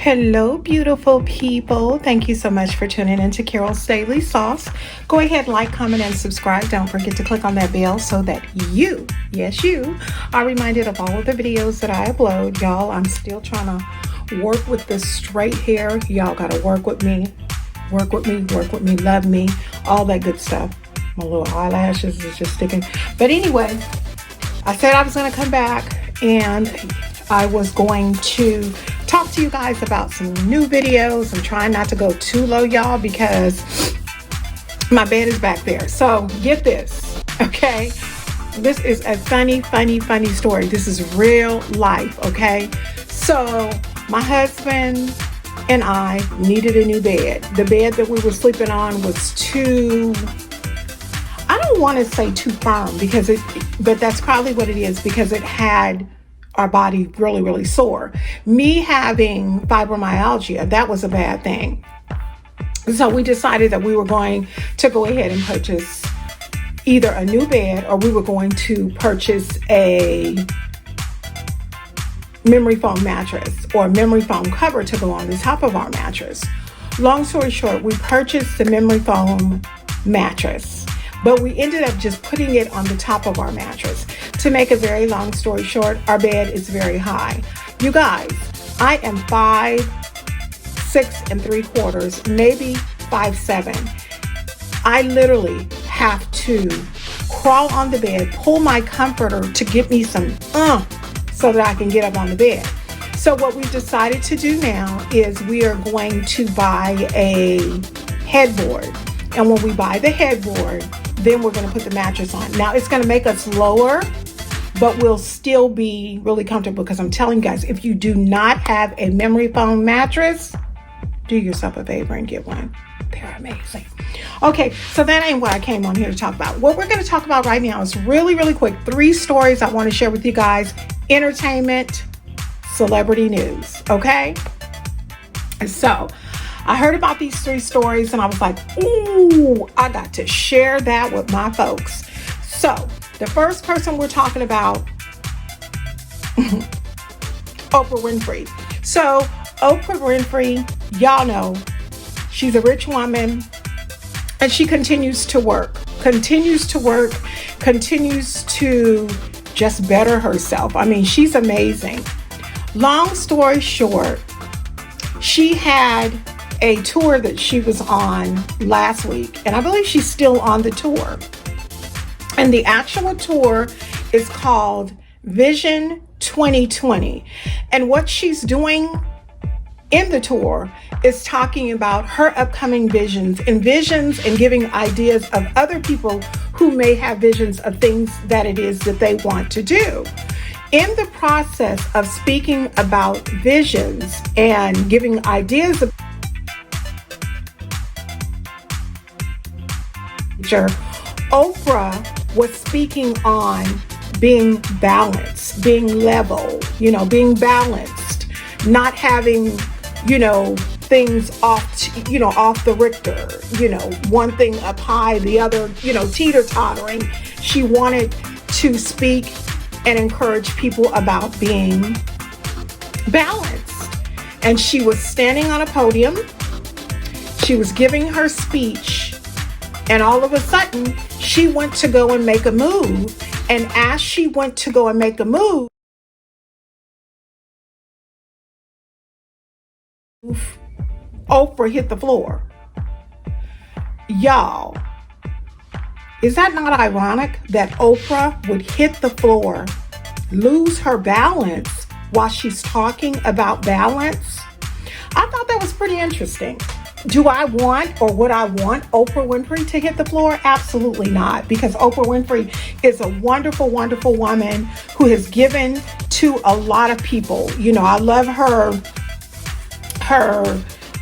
Hello, beautiful people. Thank you so much for tuning into Carol's Daily Sauce. Go ahead, like, comment, and subscribe. Don't forget to click on that bell so that you, yes, you, are reminded of all of the videos that I upload. Y'all, I'm still trying to work with this straight hair. Y'all got to work with me. Work with me, love me, all that good stuff. My little eyelashes is just sticking. But anyway, I said I was going to come back and I was going to talk to you guys about some new videos. I'm trying not to go too low, y'all, because my bed is back there. So get this, okay? This is a funny story. This is real life, okay? So my husband and I needed a new bed. The bed that we were sleeping on was too, I don't want to say too firm, but that's probably what it is, because it had our body really sore. Me having fibromyalgia, that was a bad thing. So we decided that we were going to go ahead and purchase either a new bed, or we were going to purchase a memory foam mattress or memory foam cover to go on the top of our mattress. Long story short, we purchased the memory foam mattress, but we ended up just putting it on the top of our mattress. To make a very long story short, our bed is very high. You guys, I am 5'6" 3/4, maybe 5'7". I literally have to crawl on the bed, pull my comforter to give me some so that I can get up on the bed. So what we've decided to do now is we are going to buy a headboard. And when we buy the headboard, then we're going to put the mattress on. Now it's going to make us lower, but we'll still be really comfortable, because I'm telling you guys, if you do not have a memory foam mattress, do yourself a favor and get one. They're amazing. Okay, so that ain't what I came on here to talk about. What we're going to talk about right now is really quick. 3 stories I want to share with you guys. Entertainment, celebrity news, okay? And so I heard about these 3 stories and I was like, ooh, I got to share that with my folks. So the first person we're talking about, Oprah Winfrey. So Oprah Winfrey, y'all know, she's a rich woman and she continues to just better herself. I mean, she's amazing. Long story short, she had a tour that she was on last week, and I believe she's still on the tour. And the actual tour is called Vision 2020. And what she's doing in the tour is talking about her upcoming visions and giving ideas of other people who may have visions of things that it is that they want to do. In the process of speaking about visions and giving ideas of Oprah was speaking on being balanced, being level, being balanced, not having, things off the Richter, one thing up high, the other, teeter-tottering. She wanted to speak and encourage people about being balanced. And she was standing on a podium. She was giving her speech. And all of a sudden, she went to go and make a move. And as she went to go and make a move, Oprah hit the floor. Y'all, is that not ironic that Oprah would hit the floor, lose her balance while she's talking about balance? I thought that was pretty interesting. Do I want, or would I want Oprah Winfrey to hit the floor? Absolutely not, because Oprah Winfrey is a wonderful woman who has given to a lot of people. I love her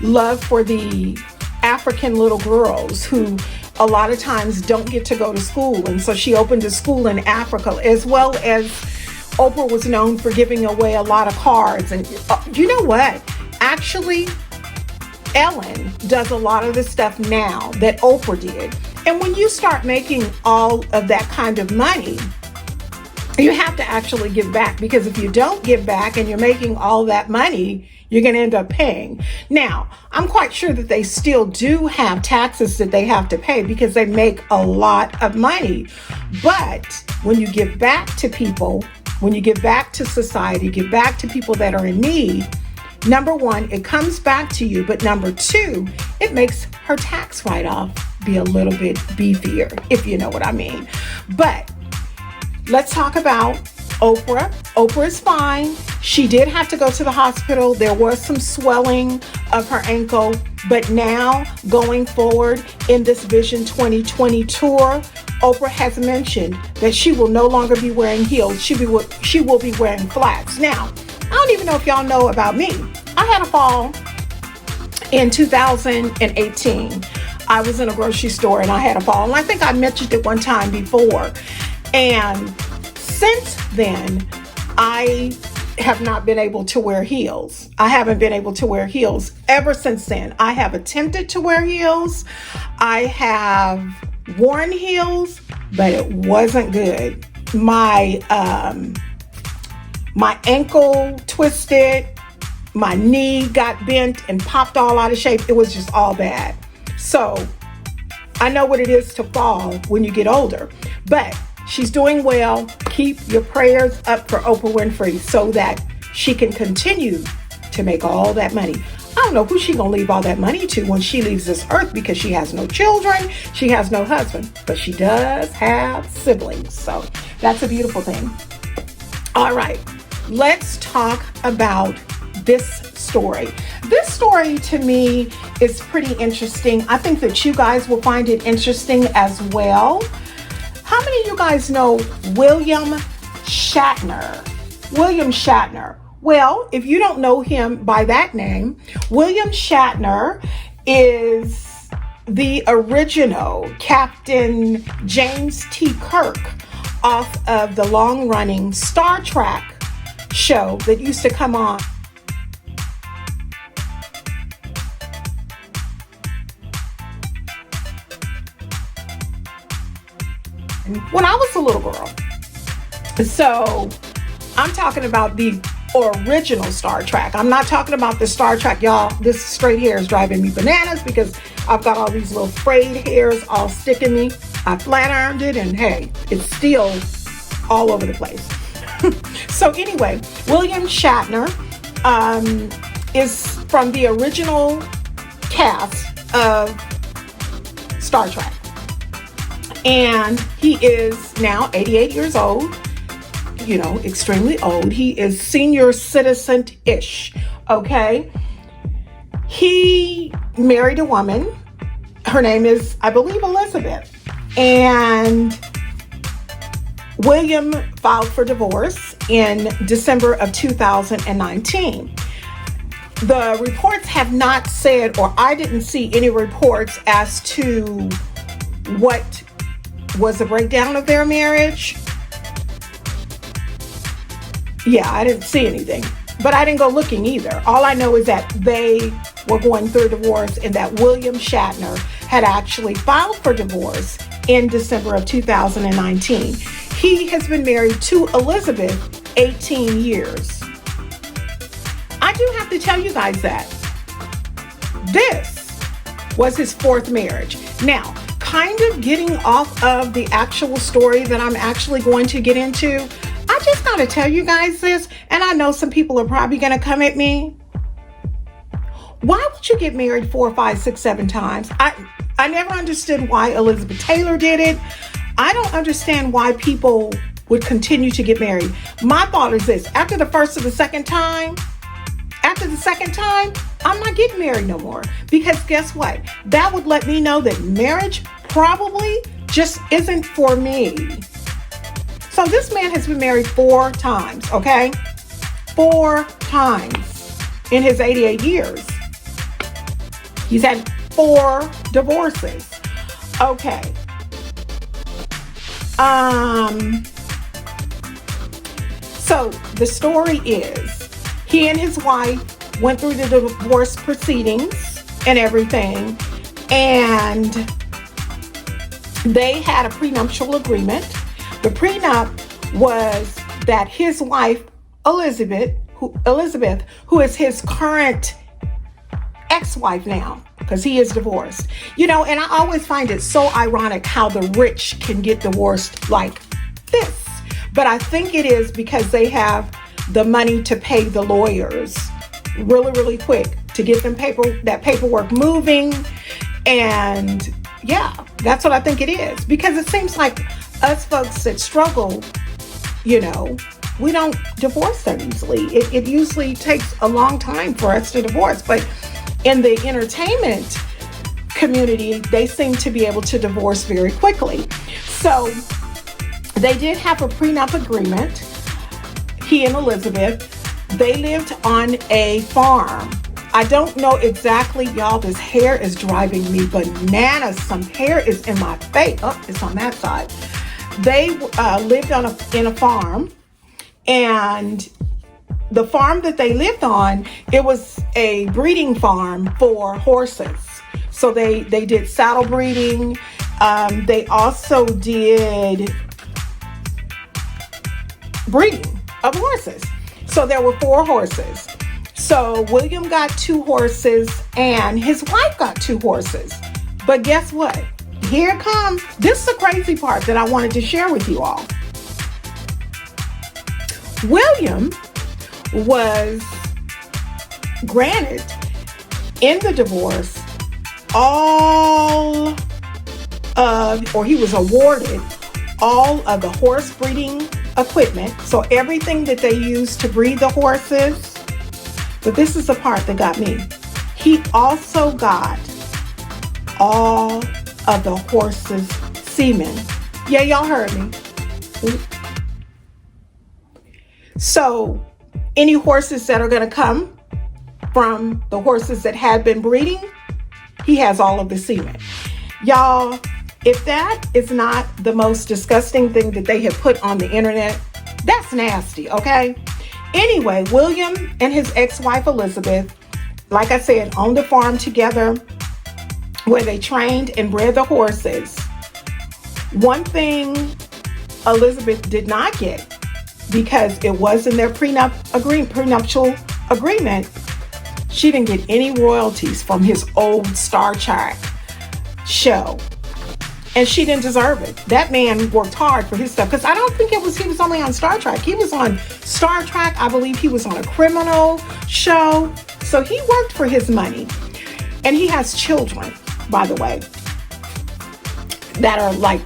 love for the African little girls who a lot of times don't get to go to school. And so she opened a school in Africa, as well as Oprah was known for giving away a lot of cards. And you know what? Actually, Ellen does a lot of the stuff now that Oprah did. And when you start making all of that kind of money, You have to actually give back, because if you don't give back and you're making all that money, you're going to end up paying. Now, I'm quite sure that they still do have taxes that they have to pay because they make a lot of money. But when you give back to people, when you give back to society, give back to people that are in need, number one, it comes back to you. But number two, it makes her tax write-off be a little bit beefier, if you know what I mean. But let's talk about Oprah. Oprah is fine. She did have to go to the hospital. There was some swelling of her ankle, but now going forward in this Vision 2020 tour, Oprah has mentioned that she will no longer be wearing heels. She will be wearing flats. Now, I don't even know if y'all know about me. I had a fall in 2018. I was in a grocery store and I had a fall, and I think I mentioned it one time before. And since then, I have not been able to wear heels. I haven't been able to wear heels ever since then. I have attempted to wear heels. I have worn heels, but it wasn't good. My ankle twisted, my knee got bent and popped all out of shape. It was just all bad. So I know what it is to fall when you get older, but she's doing well. Keep your prayers up for Oprah Winfrey so that she can continue to make all that money. I don't know who she's going to leave all that money to when she leaves this earth, because she has no children, she has no husband, but she does have siblings. So that's a beautiful thing. All right, let's talk about this story. This story to me is pretty interesting. I think that you guys will find it interesting as well. How many of you guys know William Shatner? William Shatner. Well, if you don't know him by that name, William Shatner is the original Captain James T. Kirk off of the long-running Star Trek show that used to come on. When I was a little girl. So I'm talking about the original Star Trek. I'm not talking about the Star Trek, y'all. This straight hair is driving me bananas because I've got all these little frayed hairs all sticking me. I flat ironed it, and hey, it's still all over the place. So anyway, William Shatner is from the original cast of Star Trek. And he is now 88 years old, you know, extremely old. He is senior citizen-ish, okay? He married a woman. Her name is, I believe, Elizabeth. And William filed for divorce in December of 2019. The reports have not said, or I didn't see any reports as to what was the breakdown of their marriage. Yeah, I didn't see anything, but I didn't go looking either. All I know is that they were going through a divorce and that William Shatner had actually filed for divorce in December of 2019. He has been married to Elizabeth 18 years. I do have to tell you guys that this was his fourth marriage. Now, kind of getting off of the actual story that I'm actually going to get into, I just gotta tell you guys this, and I know some people are probably gonna come at me. Why would you get married 4, 5, 6, 7 times? I never understood why Elizabeth Taylor did it. I don't understand why people would continue to get married. My thought is this: after the first or the second time, I'm not getting married no more. Because guess what? That would let me know that marriage probably just isn't for me. So this man has been married 4 times, okay? 4 times in his 88 years. He's had 4 divorces. Okay. So the story is, he and his wife went through the divorce proceedings and everything, and they had a prenuptial agreement. The prenup was that his wife, Elizabeth, who is his current ex-wife now, because he is divorced. You know, and I always find it so ironic how the rich can get divorced like this. But I think it is because they have the money to pay the lawyers really, really quick to get them paperwork moving. And yeah, that's what I think it is. Because it seems like us folks that struggle, you know, we don't divorce that easily. It usually takes a long time for us to divorce. But in the entertainment community, they seem to be able to divorce very quickly. So they did have a prenup agreement, he and Elizabeth. They lived on a farm. I don't know exactly, y'all, this hair is driving me bananas. Some hair is in my face. Oh, it's on that side. They lived in a farm, and the farm that they lived on, it was a breeding farm for horses. So they did saddle breeding. They also did breeding of horses. So there were 4 horses. So William got 2 horses and his wife got 2 horses. But guess what? Here it comes. This is the crazy part that I wanted to share with you all. William was granted in the divorce he was awarded all of the horse breeding equipment. So everything that they used to breed the horses. But this is the part that got me. He also got all of the horses' semen. Yeah, y'all heard me. So any horses that are going to come from the horses that had been breeding, he has all of the semen. Y'all, if that is not the most disgusting thing that they have put on the internet, that's nasty, okay? Anyway, William and his ex-wife Elizabeth, like I said, owned a farm together where they trained and bred the horses. One thing Elizabeth did not get, because it was in their prenuptial agreement, she didn't get any royalties from his old Star Trek show. And she didn't deserve it. That man worked hard for his stuff. Because I don't think he was only on Star Trek. He was on Star Trek. I believe he was on a criminal show. So he worked for his money. And he has children, by the way, that are like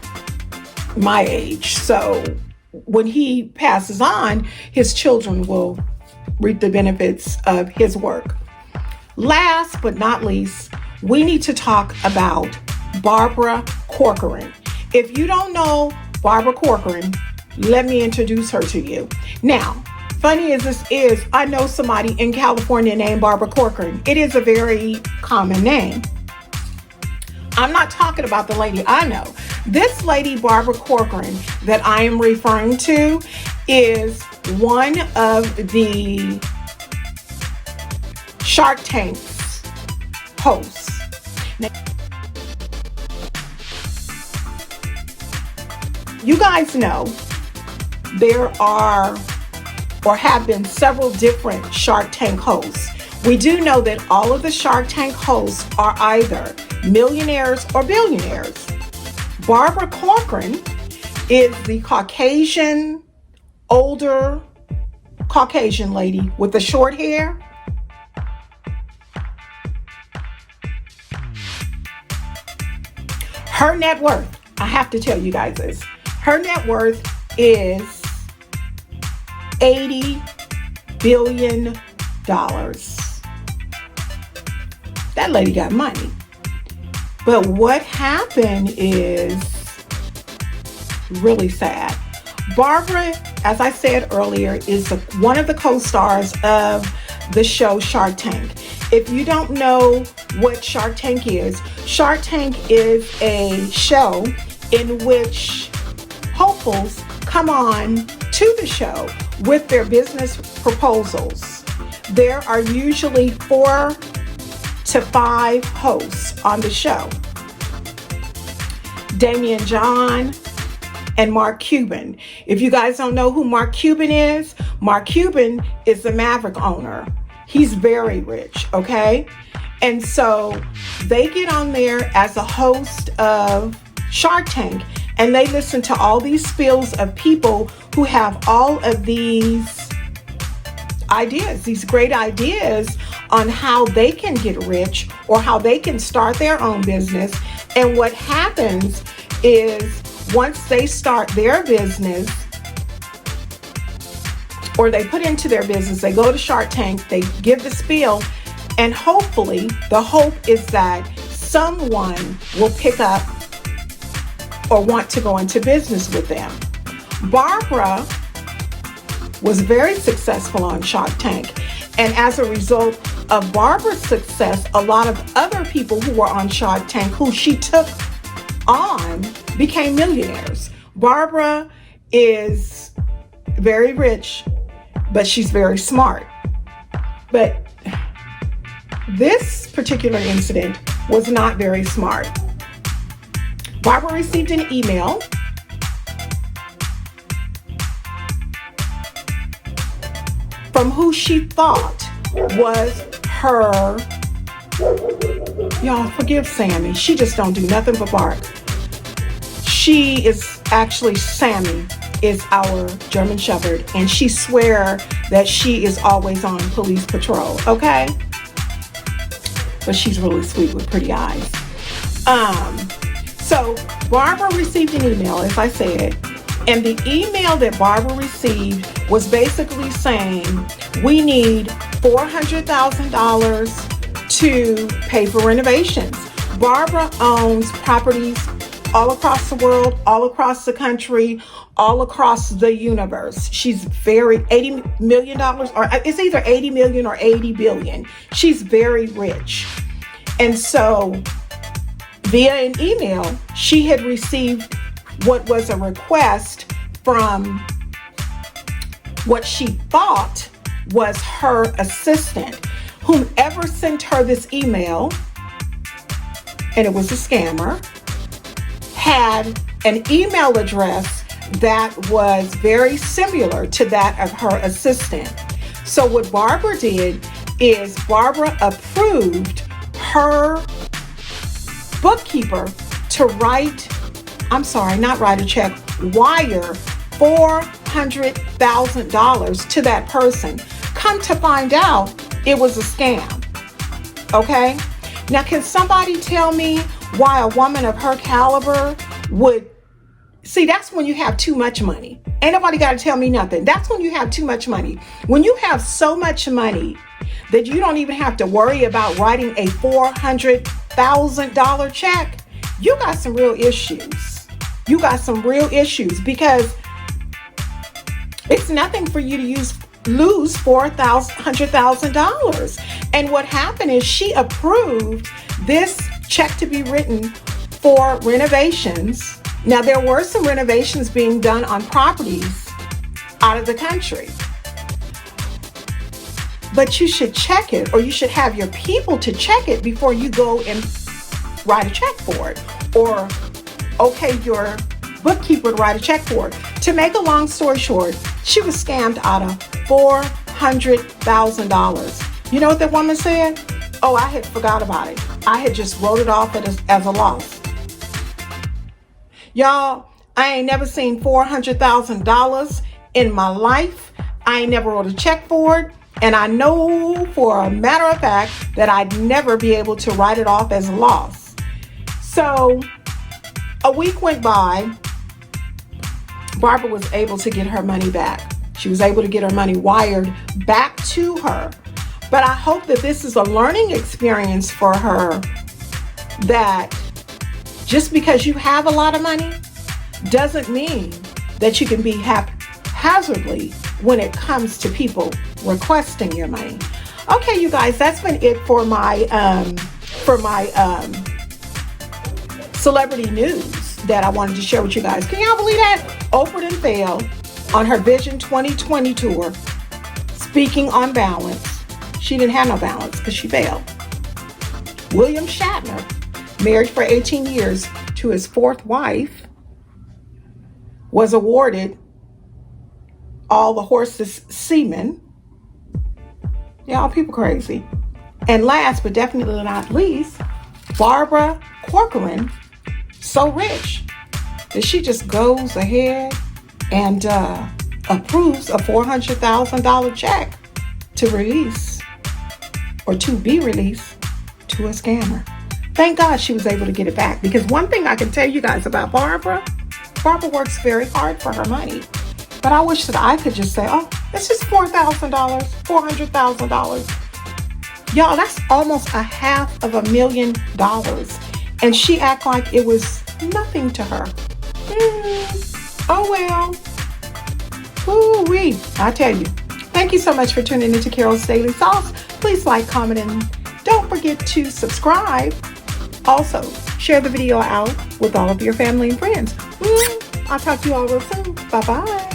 my age. So when he passes on, his children will reap the benefits of his work. Last but not least, we need to talk about Barbara Corcoran. If you don't know Barbara Corcoran, let me introduce her to you. Now, funny as this is, I know somebody in California named Barbara Corcoran. It is a very common name. I'm not talking about the lady I know. This lady, Barbara Corcoran, that I am referring to is one of the Shark Tank's hosts. Now, you guys know there are or have been several different Shark Tank hosts. We do know that all of the Shark Tank hosts are either millionaires or billionaires. Barbara Corcoran is the Caucasian, older Caucasian lady with the short hair. Her net worth, I have to tell you guys this, her net worth is $80 billion. That lady got money. But what happened is really sad. Barbara, as I said earlier, is one of the co-stars of the show Shark Tank. If you don't know what Shark Tank is a show in which hopefuls come on to the show with their business proposals. There are usually 4 to 5 hosts on the show. Damien John, and Mark Cuban. If you guys don't know who Mark Cuban is the Maverick owner. He's very rich, okay? And so they get on there as a host of Shark Tank, and they listen to all these spills of people who have all of these ideas, these great ideas on how they can get rich or how they can start their own business. And what happens is once they start their business or they put into their business, they go to Shark Tank, they give the spiel, and hopefully the hope is that someone will pick up or want to go into business with them. Barbara was very successful on Shark Tank, and as a result of Barbara's success, a lot of other people who were on Shark Tank who she took on became millionaires. Barbara is very rich, but she's very smart. But this particular incident was not very smart. Barbara received an email from who she thought was her, y'all forgive Sammy, she just don't do nothing but bark. She is actually, Sammy is our German Shepherd, and she swear that she is always on police patrol, okay? But she's really sweet with pretty eyes. So Barbara received an email, as I said, and the email that Barbara received was basically saying, we need $400,000 to pay for renovations. Barbara owns properties all across the world, all across the country, all across the universe. She's very, $80 million, or it's either 80 million or 80 billion. She's very rich. And so via an email, she had received what was a request from what she thought was her assistant. Whomever sent her this email, and it was a scammer, had an email address that was very similar to that of her assistant. So what Barbara did is Barbara approved her bookkeeper to wire $400,000 to that person. Come to find out, it was a scam. Okay? Now, can somebody tell me why a woman of her caliber would... See, that's when you have too much money. Ain't nobody got to tell me nothing. That's when you have too much money. When you have so much money that you don't even have to worry about writing a $400,000 check, you got some real issues. You got some real issues, because it's nothing for you to lose $400,000. And what happened is she approved this check to be written for renovations. Now, there were some renovations being done on properties out of the country, but you should check it, or you should have your people to check it before you go and write a check for it, or okay your bookkeeper to write a check for it. To make a long story short, she was scammed out of $400,000. You know what that woman said? Oh, I had forgot about it. I had just wrote it off as a loss. Y'all, I ain't never seen $400,000 in my life. I ain't never wrote a check for it. And I know for a matter of fact that I'd never be able to write it off as a loss. So a week went by. Barbara was able to get her money back. She was able to get her money wired back to her. But I hope that this is a learning experience for her, that just because you have a lot of money doesn't mean that you can be haphazardly when it comes to people requesting your money. Okay, you guys, that's been it for my celebrity news that I wanted to share with you guys. Can y'all believe that? Oprah didn't fail on her Vision 2020 tour, speaking on balance. She didn't have no balance because she failed. William Shatner, married for 18 years to his fourth wife, was awarded all the horse's semen. Y'all people crazy. And last but definitely not least, Barbara Corcoran, so rich that she just goes ahead and approves a $400,000 check to release, or to be released, to a scammer. Thank God she was able to get it back, because one thing I can tell you guys about Barbara works very hard for her money. But I wish that I could just say, oh, it's just $4,000, $400,000. Y'all, that's almost $500,000. And she act like it was nothing to her. Oh well. Ooh-wee, I tell you. Thank you so much for tuning into Carol's Daily Sauce. Please like, comment, and don't forget to subscribe. Also, share the video out with all of your family and friends. I'll talk to you all real soon. Bye-bye.